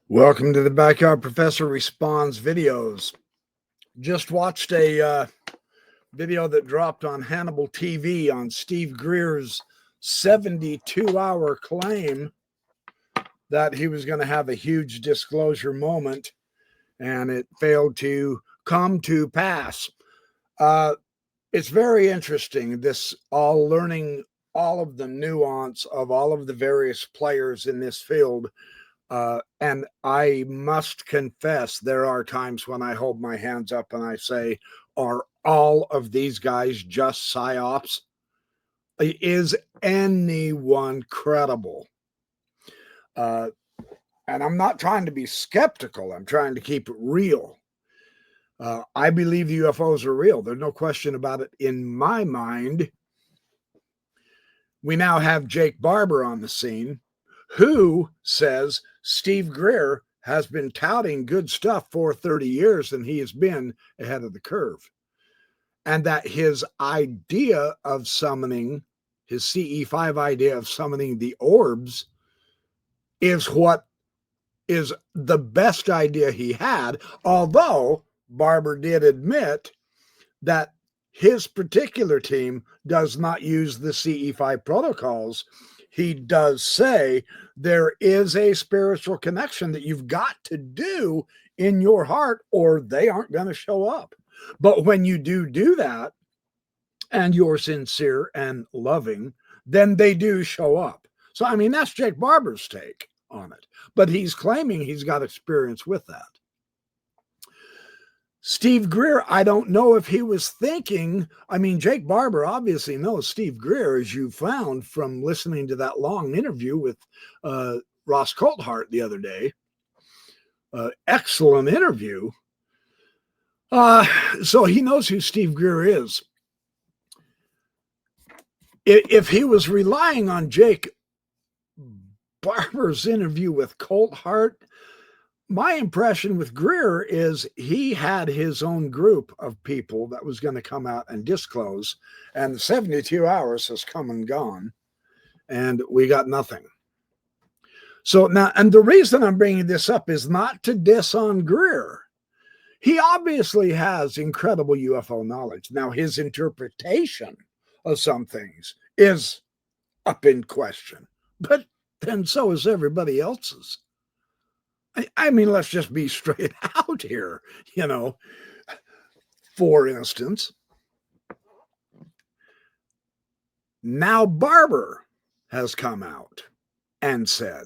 Welcome to the Backyard Professor Responds videos. Just watched a video that dropped on Hannibal TV on Steve Greer's 72-hour claim that he was going to have a huge disclosure moment, and it failed to come to pass. It's very interesting, this all learning all of the nuance of all of the various players in this field. And I must confess, there are times when I hold my hands up and I say, are all of these guys just psyops? Is anyone credible? And I'm not trying to be skeptical. I'm trying to keep it real. I believe the UFOs are real. There's no question about it in my mind. We now have Jake Barber on the scene, who says Steve Greer has been touting good stuff for 30 years and he has been ahead of the curve. And that his idea of summoning, his CE5 idea of summoning the orbs, is what is the best idea he had, although Barber did admit that his particular team does not use the CE5 protocols. He does say there is a spiritual connection that you've got to do in your heart or they aren't going to show up. But when you do that and you're sincere and loving, then they do show up. So, I mean, that's Jake Barber's take on it. But he's claiming he's got experience with that. Steve Greer, I don't know if he was thinking, I mean, Jake Barber obviously knows Steve Greer, as you found from listening to that long interview with Ross Coulthart the other day. Excellent interview. So he knows who Steve Greer is. If he was relying on Jake Barber's interview with Coulthart, my impression with Greer is he had his own group of people that was going to come out and disclose, and the 72 hours has come and gone, and we got nothing. So now, and the reason I'm bringing this up is not to diss on Greer. He obviously has incredible UFO knowledge. Now, his interpretation of some things is up in question, but then so is everybody else's. I mean, let's just be straight out here, you know. For instance, now Barber has come out and said,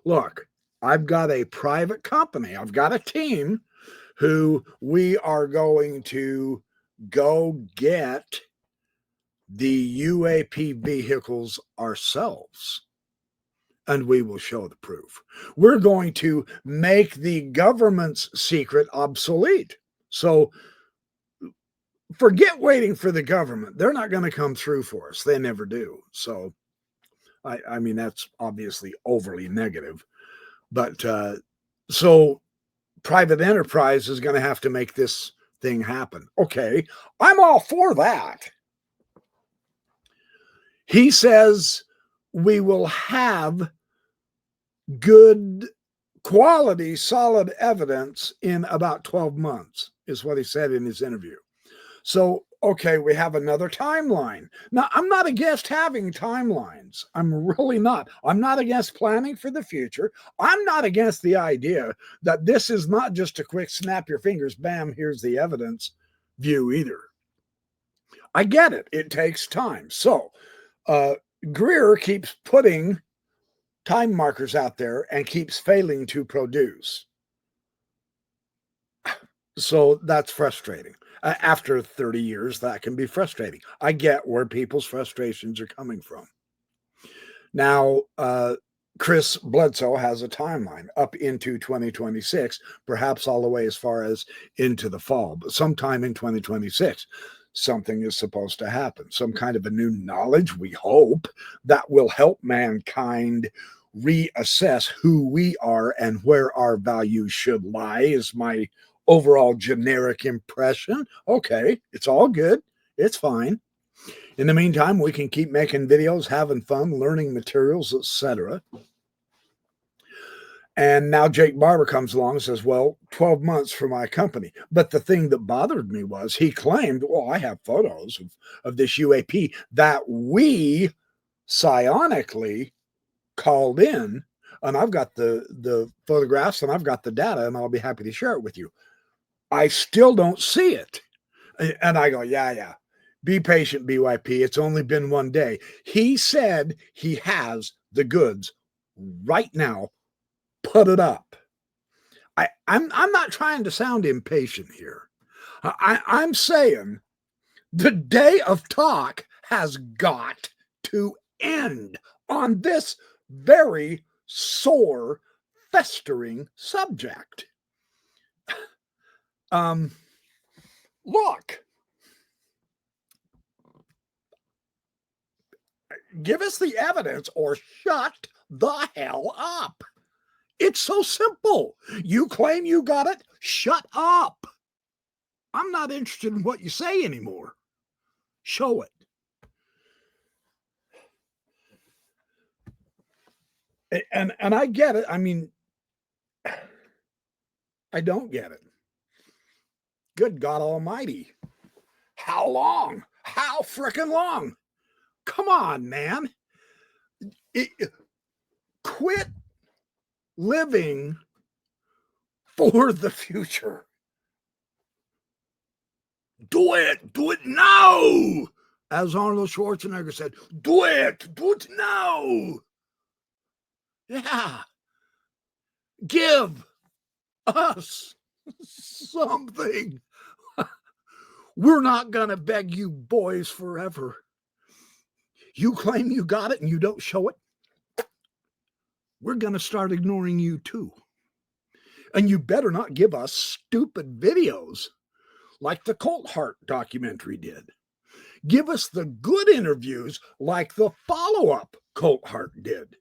look, I've got a private company. I've got a team who we are going to go get the UAP vehicles ourselves. And we will show the proof. We're going to make the government's secret obsolete. So forget waiting for the government. They're not going to come through for us. They never do. So, I mean, that's obviously overly negative. But so private enterprise is going to have to make this thing happen. Okay, I'm all for that. He says we will have good quality, solid evidence in about 12 months, is what he said in his interview. So, okay, we have another timeline. Now, I'm not against having timelines. I'm really not. I'm not against planning for the future. I'm not against the idea that this is not just a quick snap your fingers, bam, here's the evidence view either. I get it. It takes time. So, Greer keeps putting time markers out there and keeps failing to produce. So that's frustrating. After 30 years, that can be frustrating. I get where people's frustrations are coming from. Now, Chris Bledsoe has a timeline up into 2026, perhaps all the way as far as into the fall, but sometime in 2026. Something is supposed to happen, some kind of a new knowledge, we hope, that will help mankind reassess who we are and where our values should lie, is my overall generic impression. Okay, it's all good. It's fine. In the meantime, we can keep making videos, having fun, learning materials, etc. And now Jake Barber comes along and says, well, 12 months for my company. But the thing that bothered me was he claimed, well, I have photos of this UAP that we psionically called in, and I've got the photographs and I've got the data, and I'll be happy to share it with you. I still don't see it. And I go, yeah. Be patient, BYP. It's only been one day. He said he has the goods right now. Put it up. I'm not trying to sound impatient here. I'm saying the day of talk has got to end on this very sore, festering subject. Look, give us the evidence or shut the hell up. It's so simple. You claim you got it, shut up. I'm not interested in what you say anymore. Show it. And I get it. I mean, I don't get it. Good God Almighty. How long? How frickin' long? Come on, man. Quit living for the future. Do it now. As Arnold Schwarzenegger said, do it now. Yeah. Give us something. We're not going to beg you boys forever. You claim you got it and you don't show it. We're going to start ignoring you too. And you better not give us stupid videos like the Colt Heart documentary did. Give us the good interviews like the follow-up Colt Heart did.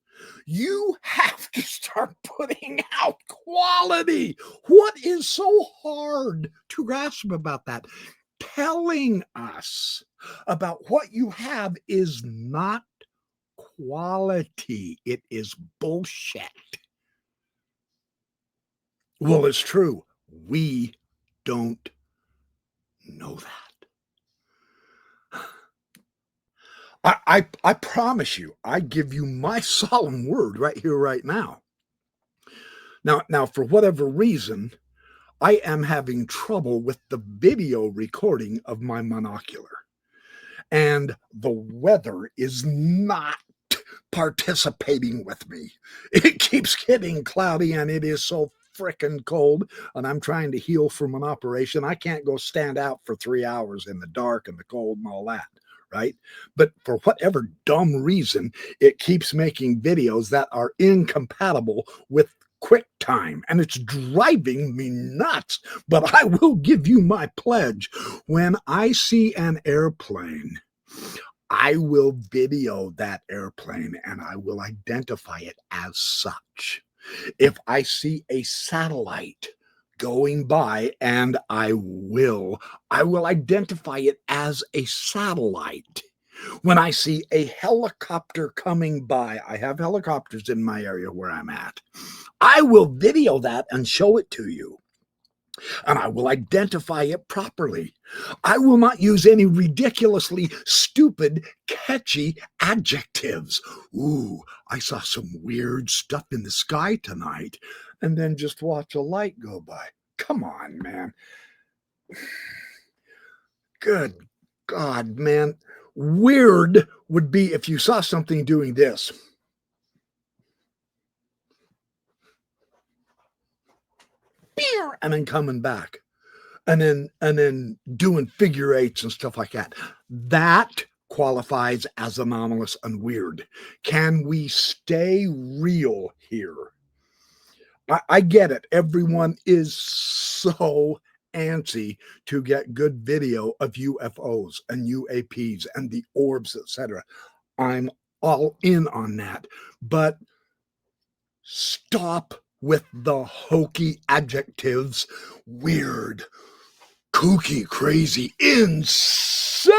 You have to start putting out quality. What is so hard to grasp about that? Telling us about what you have is not quality. It is bullshit. Well, it's true. We don't know that. I promise you, I give you my solemn word right here, right now. Now, for whatever reason, I am having trouble with the video recording of my monocular. And the weather is not participating with me. It keeps getting cloudy and it is so frickin' cold, and I'm trying to heal from an operation. I can't go stand out for 3 hours in the dark and the cold and all that. Right? But for whatever dumb reason, it keeps making videos that are incompatible with QuickTime, and it's driving me nuts. But I will give you my pledge. When I see an airplane, I will video that airplane and I will identify it as such. If I see a satellite going by, and I will identify it as a satellite. When I see a helicopter coming by, I have helicopters in my area where I'm at. I will video that and show it to you. And I will identify it properly. I will not use any ridiculously stupid, catchy adjectives. Ooh, I saw some weird stuff in the sky tonight, and then just watch a light go by. Come on, man. Good God, man. Weird would be if you saw something doing this. And then coming back. And then doing figure eights and stuff like that. That qualifies as anomalous and weird. Can we stay real here? I get it. Everyone is so antsy to get good video of UFOs and UAPs and the orbs, etc. I'm all in on that. But stop with the hokey adjectives. Weird, kooky, crazy, insane,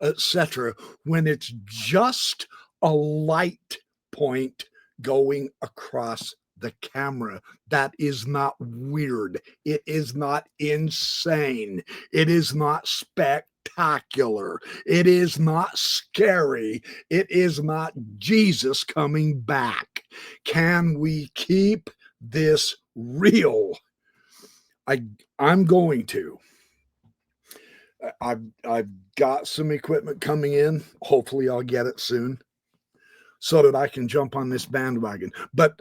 etc., when it's just a light point going across the camera. That is not weird. It is not insane. It is not spectacular. It is not scary. It is not Jesus coming back. Can we keep this real? I'm going to. I've got some equipment coming in. Hopefully I'll get it soon so that I can jump on this bandwagon. But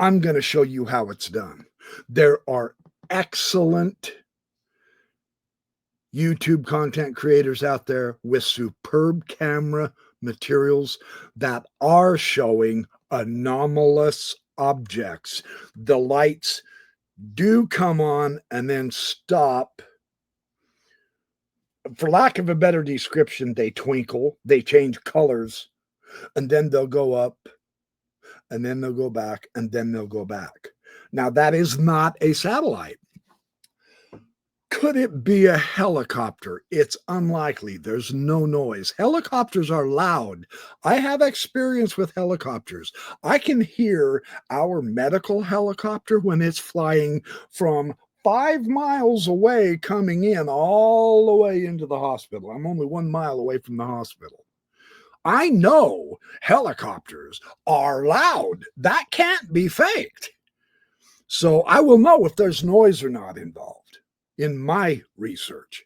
I'm going to show you how it's done. There are excellent YouTube content creators out there with superb camera materials that are showing anomalous objects. The lights do come on and then stop. For lack of a better description, they twinkle, they change colors, and then they'll go up, and then they'll go back, and then they'll go back. Now, that is not a satellite. Could it be a helicopter? It's unlikely. There's no noise. Helicopters are loud. I have experience with helicopters. I can hear our medical helicopter when it's flying from 5 miles away coming in all the way into the hospital. I'm only 1 mile away from the hospital. I know helicopters are loud. That can't be faked. So I will know if there's noise or not involved in my research,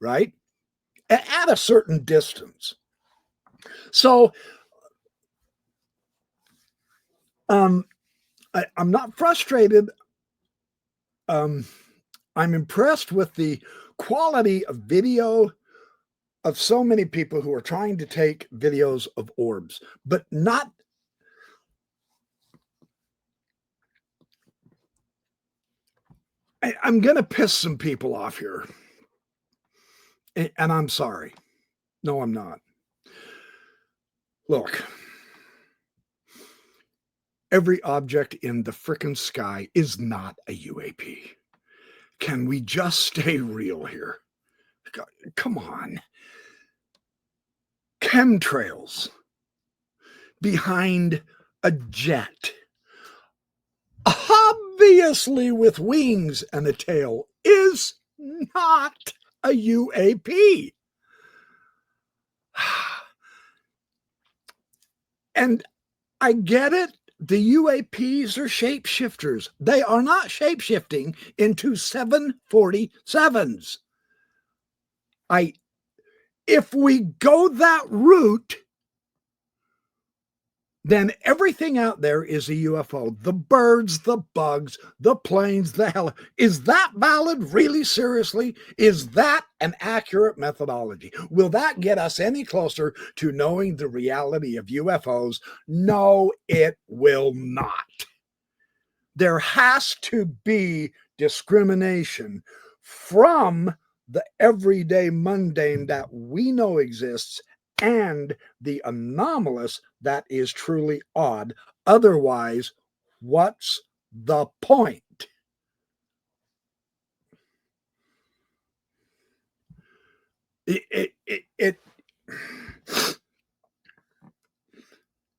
right? At a certain distance. So I'm not frustrated. I'm impressed with the quality of video of so many people who are trying to take videos of orbs, but not. I'm going to piss some people off here. And I'm sorry. No, I'm not. Look, every object in the frickin' sky is not a UAP. Can we just stay real here? Come on. Chemtrails behind a jet, obviously with wings and a tail, is not a UAP. And I get it. The UAPs are shapeshifters. They are not shapeshifting into 747s. If we go that route, then everything out there is a UFO. The birds, the bugs, the planes, the hell. Is that valid? Really? Seriously? Is that an accurate methodology? Will that get us any closer to knowing the reality of UFOs? No, it will not. There has to be discrimination from the everyday mundane that we know exists and the anomalous that is truly odd. Otherwise, what's the point?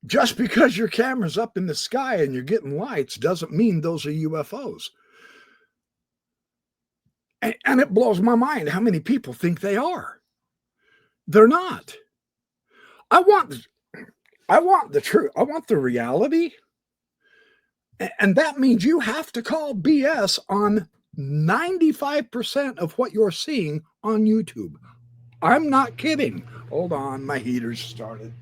Just because your camera's up in the sky and you're getting lights doesn't mean those are UFOs. And it blows my mind how many people think they are. They're not. I want the truth. I want the reality. And that means you have to call BS on 95% of what you're seeing on YouTube. I'm not kidding. Hold on, my heater's started.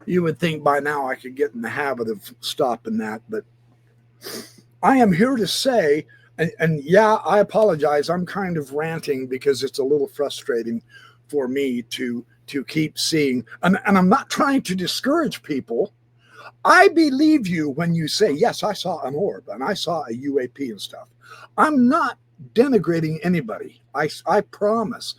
You would think by now I could get in the habit of stopping that, but I am here to say, and yeah, I apologize. I'm kind of ranting because it's a little frustrating for me to keep seeing, and I'm not trying to discourage people. I believe you when you say, yes, I saw an orb and I saw a UAP and stuff. I'm not denigrating anybody. I promise.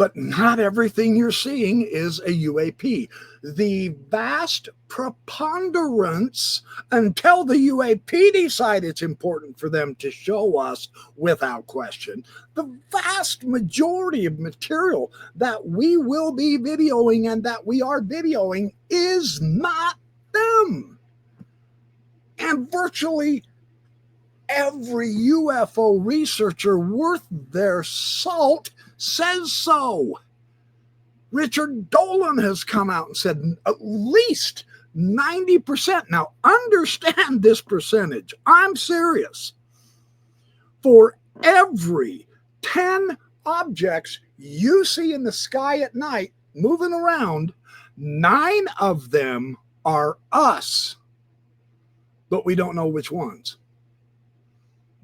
But not everything you're seeing is a UAP. The vast preponderance, until the UAP decide it's important for them to show us without question, the vast majority of material that we will be videoing and that we are videoing is not them. And virtually every UFO researcher worth their salt says so. Richard Dolan has come out and said at least 90%. Now, understand this percentage. I'm serious. For every 10 objects you see in the sky at night moving around, 9 of them are us, but we don't know which ones.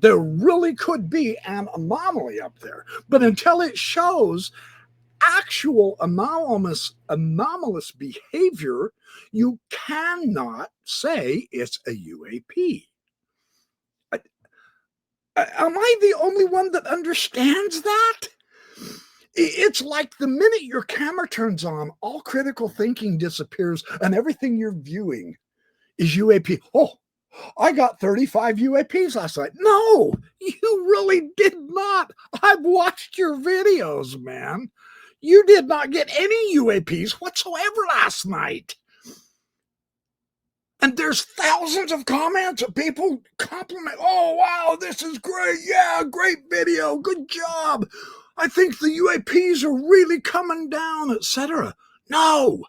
There really could be an anomaly up there, but until it shows actual anomalous behavior, you cannot say it's a UAP. Am I the only one that understands that? It's like the minute your camera turns on, all critical thinking disappears and everything you're viewing is UAP. Oh, I got 35 UAPs last night. No, you really did not. I've watched your videos, man. You did not get any UAPs whatsoever last night. And there's thousands of comments of people compliment. Oh, wow, this is great. Yeah, great video. Good job. I think the UAPs are really coming down, etc. No,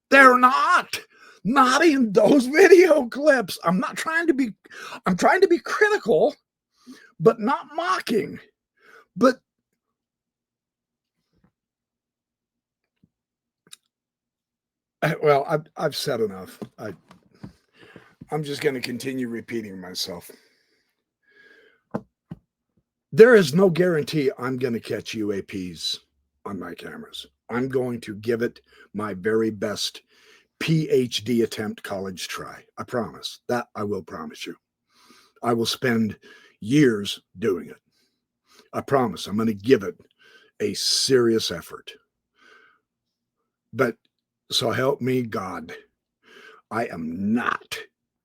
they're not. Not in those video clips. I'm trying to be critical, but not mocking. But well, I've said enough. I'm just going to continue repeating myself. There is no guarantee I'm going to catch UAPs on my cameras. I'm going to give it my very best PhD attempt college try. I promise. That I will promise you. I will spend years doing it. I promise. I'm going to give it a serious effort. But so help me God, I am not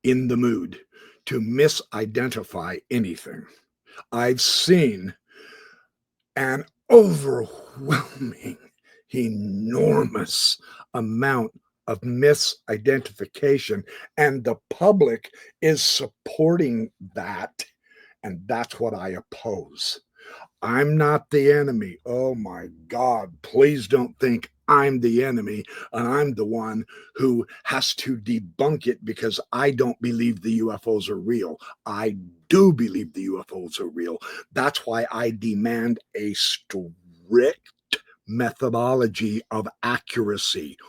in the mood to misidentify anything. I've seen an overwhelming, enormous amount of misidentification, and the public is supporting that, and that's what I oppose. I'm not the enemy. Oh my God, please don't think I'm the enemy and I'm the one who has to debunk it because I don't believe the UFOs are real. I do believe the UFOs are real. That's why I demand a strict methodology of accuracy.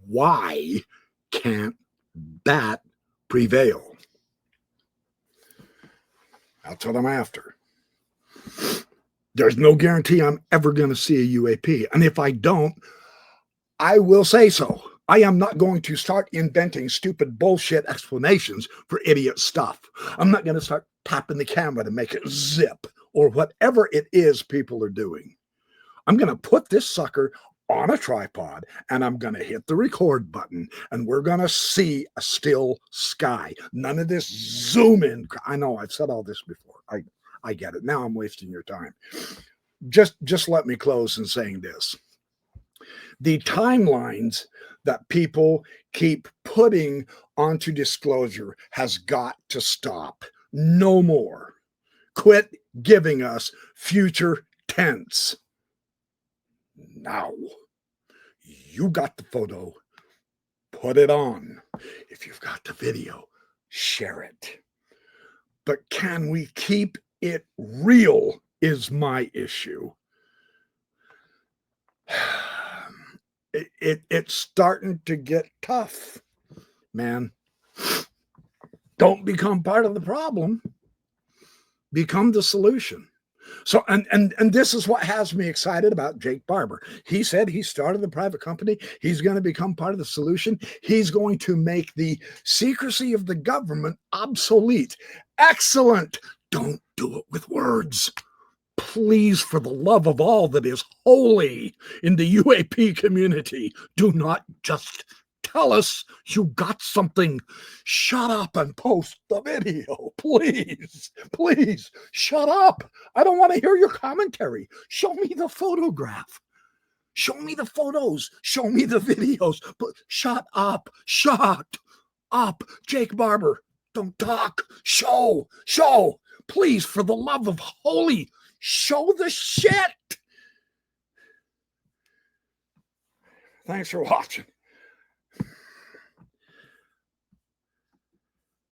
Why can't that prevail? That's what I'm after. There's no guarantee I'm ever going to see a UAP. And if I don't, I will say so. I am not going to start inventing stupid bullshit explanations for idiot stuff. I'm not going to start tapping the camera to make it zip or whatever it is people are doing. I'm going to put this sucker on a tripod and I'm going to hit the record button and we're going to see a still sky. None of this zoom in. I know I've said all this before. I get it. Now I'm wasting your time. Just let me close in saying this. The timelines that people keep putting onto disclosure has got to stop. No more. Quit giving us future tense. Now, you got the photo, put it on. If you've got the video, share it. But can we keep it real is my issue. It's starting to get tough, man. Don't become part of the problem. Become the solution. So, and this is what has me excited about Jake Barber. He said he started a private company. He's going to become part of the solution. He's going to make the secrecy of the government obsolete. Excellent. Don't do it with words. Please, for the love of all that is holy in the UAP community, do not just tell us you got something. Shut up and post the video. Please, please, shut up. I don't want to hear your commentary. Show me the photograph. Show me the photos. Show me the videos. But shut up. Shut up. Jake Barber, don't talk. Show. Please, for the love of holy, show the shit. Thanks for watching.